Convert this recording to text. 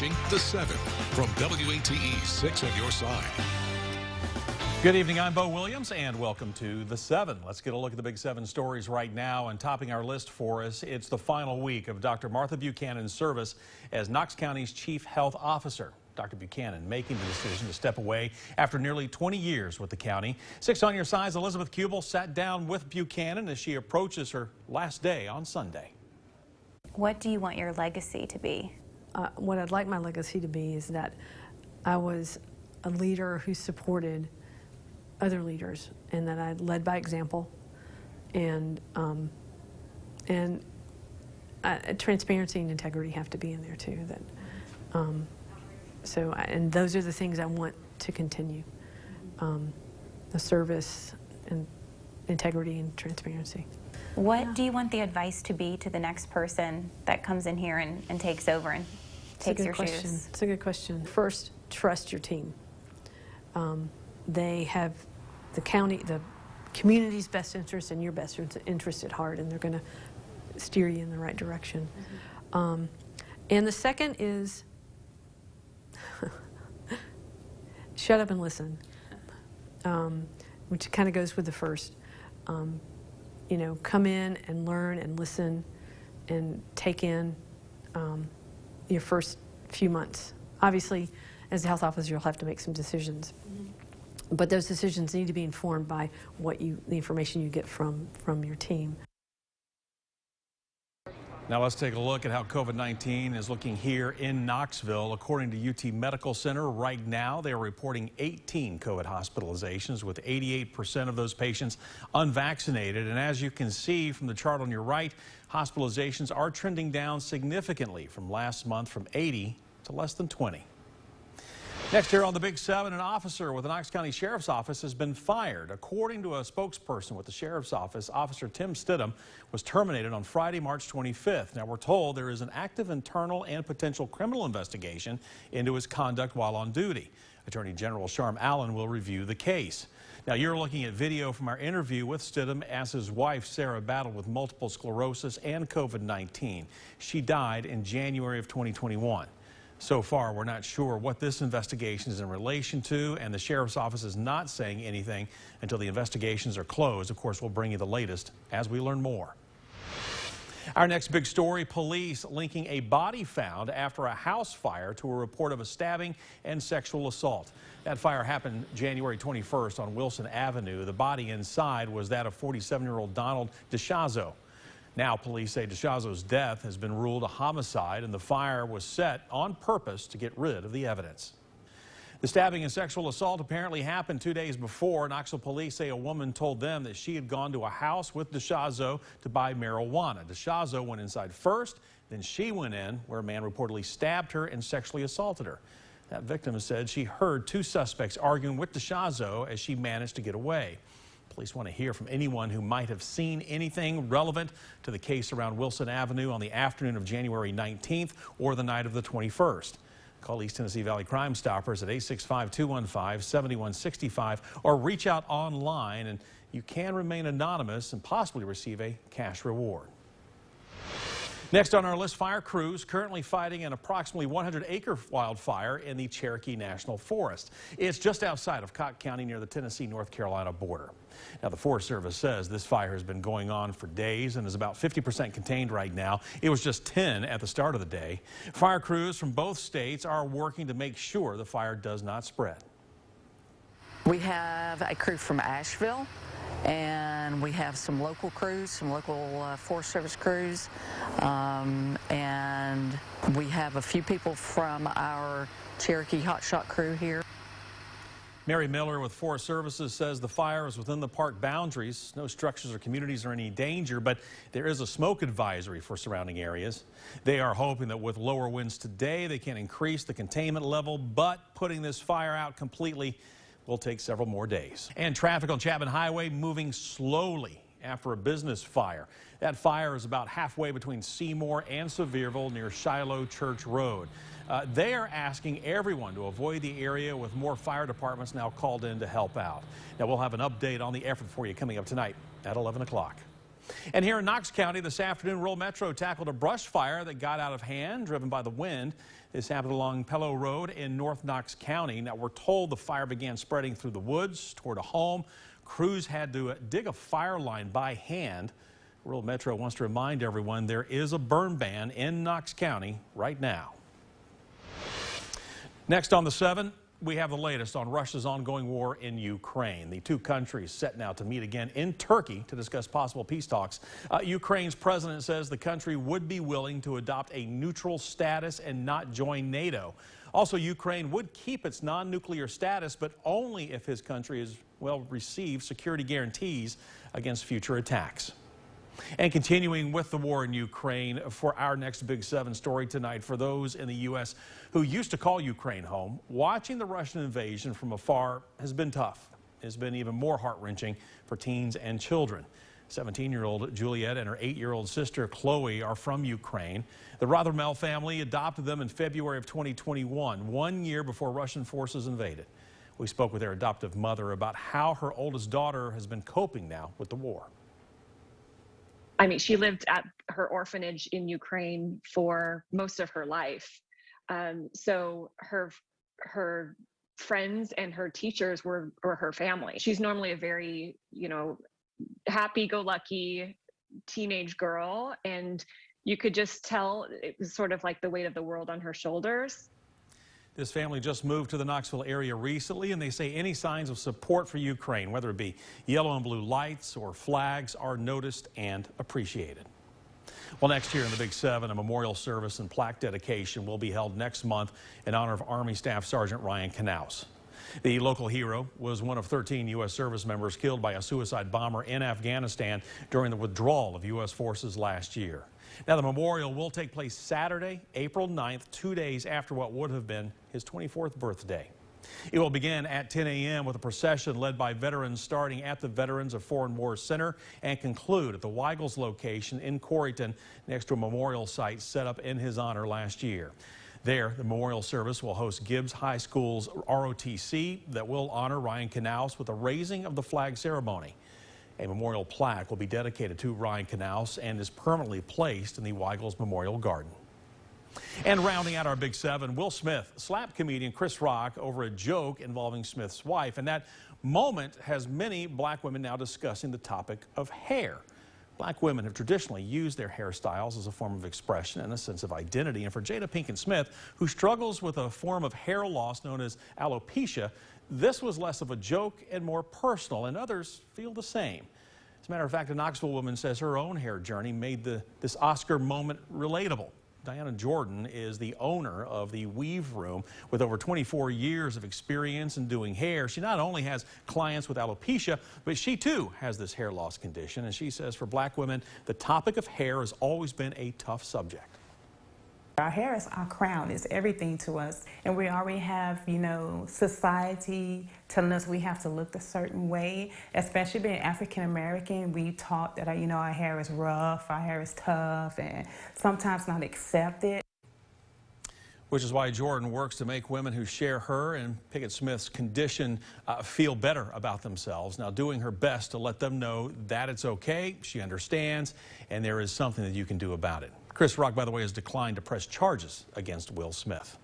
watching The 7 from WATE 6 on your side. Good evening, I'm Bo Williams and welcome to The 7. Let's get a look at the big 7 stories right now, and topping our list for us, it's the final week of Dr. Martha Buchanan's service as Knox County's Chief Health Officer. Dr. Buchanan making the decision to step away after nearly 20 years with the county. 6 on your side's Elizabeth Kubel sat down with Buchanan as she approaches her last day on Sunday. What do you want your legacy to be? What I'd like my legacy to be is that I was a leader who supported other leaders, and that I led by example, and transparency and integrity have to be in there too. And those are the things I want to continue: the service and integrity and transparency. What do you want the advice to be to the next person that comes in here and takes over and takes your shoes? It's a good question. First, trust your team. They have the community's best interest and your best interest at heart, and they're going to steer you in the right direction. And the second is shut up and listen, which kind of goes with the first. You know, come in and learn and listen and take in your first few months. Obviously, as a health officer, you'll have to make some decisions. But those decisions need to be informed by the information you get from your team. Now let's take a look at how COVID-19 is looking here in Knoxville. According to UT Medical Center, right now they are reporting 18 COVID hospitalizations, with 88% of those patients unvaccinated. And as you can see from the chart on your right, hospitalizations are trending down significantly from last month, from 80 to less than 20. Next here on the Big 7, an officer with the Knox County Sheriff's Office has been fired. According to a spokesperson with the Sheriff's Office, Officer Tim Stidham was terminated on Friday, March 25th. Now, we're told there is an active internal and potential criminal investigation into his conduct while on duty. Attorney General Sharm Allen will review the case. Now, you're looking at video from our interview with Stidham as his wife, Sarah, battled with multiple sclerosis and COVID-19. She died in January of 2021. So far, we're not sure what this investigation is in relation to, and the Sheriff's Office is not saying anything until the investigations are closed. Of course, we'll bring you the latest as we learn more. Our next big story, police linking a body found after a house fire to a report of a stabbing and sexual assault. That fire happened January 21st on Wilson Avenue. The body inside was that of 47-year-old Donald DeShazo. Now, police say DeShazo's death has been ruled a homicide, and the fire was set on purpose to get rid of the evidence. The stabbing and sexual assault apparently happened 2 days before. Knoxville police say a woman told them that she had gone to a house with DeShazo to buy marijuana. DeShazo went inside first, then she went in, where a man reportedly stabbed her and sexually assaulted her. That victim said she heard 2 suspects arguing with DeShazo as she managed to get away. Police want to hear from anyone who might have seen anything relevant to the case around Wilson Avenue on the afternoon of January 19th or the night of the 21st. Call East Tennessee Valley Crime Stoppers at 865-215-7165 or reach out online, and you can remain anonymous and possibly receive a cash reward. Next on our list, fire crews currently fighting an approximately 100-acre wildfire in the Cherokee National Forest. It's just outside of Knox County near the Tennessee-North Carolina border. Now, the Forest Service says this fire has been going on for days and is about 50% contained right now. It was just 10 at the start of the day. Fire crews from both states are working to make sure the fire does not spread. We have a crew from Asheville, and we have some local crews, some local Forest Service crews, and we have a few people from our Cherokee hotshot crew here. Mary Miller with Forest Services says the fire is within the park boundaries. No structures or communities are in any danger, but there is a smoke advisory for surrounding areas. They are hoping that with lower winds today, they can increase the containment level, but putting this fire out completely will take several more days. And traffic on Chapman HWY moving slowly after a business fire. That fire is about halfway between Seymour and Sevierville near Shiloh Church Road. They are asking everyone to avoid the area, with more fire departments now called in to help out. Now, we'll have an update on the effort for you coming up tonight at 11 o'clock. And here in Knox County this afternoon, Rural Metro tackled a brush fire that got out of hand, driven by the wind. This happened along Pello Road in North Knox County. Now, we're told the fire began spreading through the woods toward a home. Crews had to dig a fire line by hand. Rural Metro wants to remind everyone there is a burn ban in Knox County right now. Next on the 7, we have the latest on Russia's ongoing war in Ukraine. The two countries set now to meet again in Turkey to discuss possible peace talks. Ukraine's president says the country would be willing to adopt a neutral status and not join NATO. Also, Ukraine would keep its non-nuclear status, but only if his country is, well, receives security guarantees against future attacks. And continuing with the war in Ukraine, for our next Big 7 story tonight, for those in the U.S. who used to call Ukraine home, watching the Russian invasion from afar has been tough. It's been even more heart-wrenching for teens and children. 17-year-old Juliet and her 8-year-old sister Chloe are from Ukraine. The Rothermel family adopted them in February of 2021, 1 year before Russian forces invaded. We spoke with their adoptive mother about how her oldest daughter has been coping now with the war. I mean, she lived at her orphanage in Ukraine for most of her life. So her friends and her teachers were her family. She's normally a very, happy-go-lucky teenage girl. And you could just tell it was sort of like the weight of the world on her shoulders. This family just moved to the Knoxville area recently, and they say any signs of support for Ukraine, whether it be yellow and blue lights or flags, are noticed and appreciated. Well, next here in the Big 7, a memorial service and plaque dedication will be held next month in honor of Army Staff Sergeant Ryan Knauss. The local hero was one of 13 U.S. service members killed by a suicide bomber in Afghanistan during the withdrawal of U.S. forces last year. Now, the memorial will take place Saturday, April 9th, 2 days after what would have been his 24th birthday. It will begin at 10 a.m. with a procession led by veterans starting at the Veterans of Foreign Wars Center and conclude at the Weigels location in Corryton next to a memorial site set up in his honor last year. There, the memorial service will host Gibbs High School's ROTC that will honor Ryan Knauss with a raising of the flag ceremony. A memorial plaque will be dedicated to Ryan Knauss and is permanently placed in the Weigels Memorial Garden. And rounding out our Big 7, Will Smith slapped comedian Chris Rock over a joke involving Smith's wife, and that moment has many black women now discussing the topic of hair. Black women have traditionally used their hairstyles as a form of expression and a sense of identity. And for Jada Pinkett Smith, who struggles with a form of hair loss known as alopecia, this was less of a joke and more personal, and others feel the same. As a matter of fact, a Knoxville woman says her own hair journey made this Oscar moment relatable. Diana Jordan is the owner of the Weave Room with over 24 years of experience in doing hair. She not only has clients with alopecia, but she too has this hair loss condition. And she says for black women, the topic of hair has always been a tough subject. Our hair is our crown, it's everything to us. And we already have, society telling us we have to look a certain way. Especially being African American, we taught that, our hair is rough, our hair is tough, and sometimes not accepted. Which is why Jordan works to make women who share her and Pinkett Smith's condition feel better about themselves. Now, doing her best to let them know that it's okay, she understands, and there is something that you can do about it. Chris Rock, by the way, has declined to press charges against Will Smith.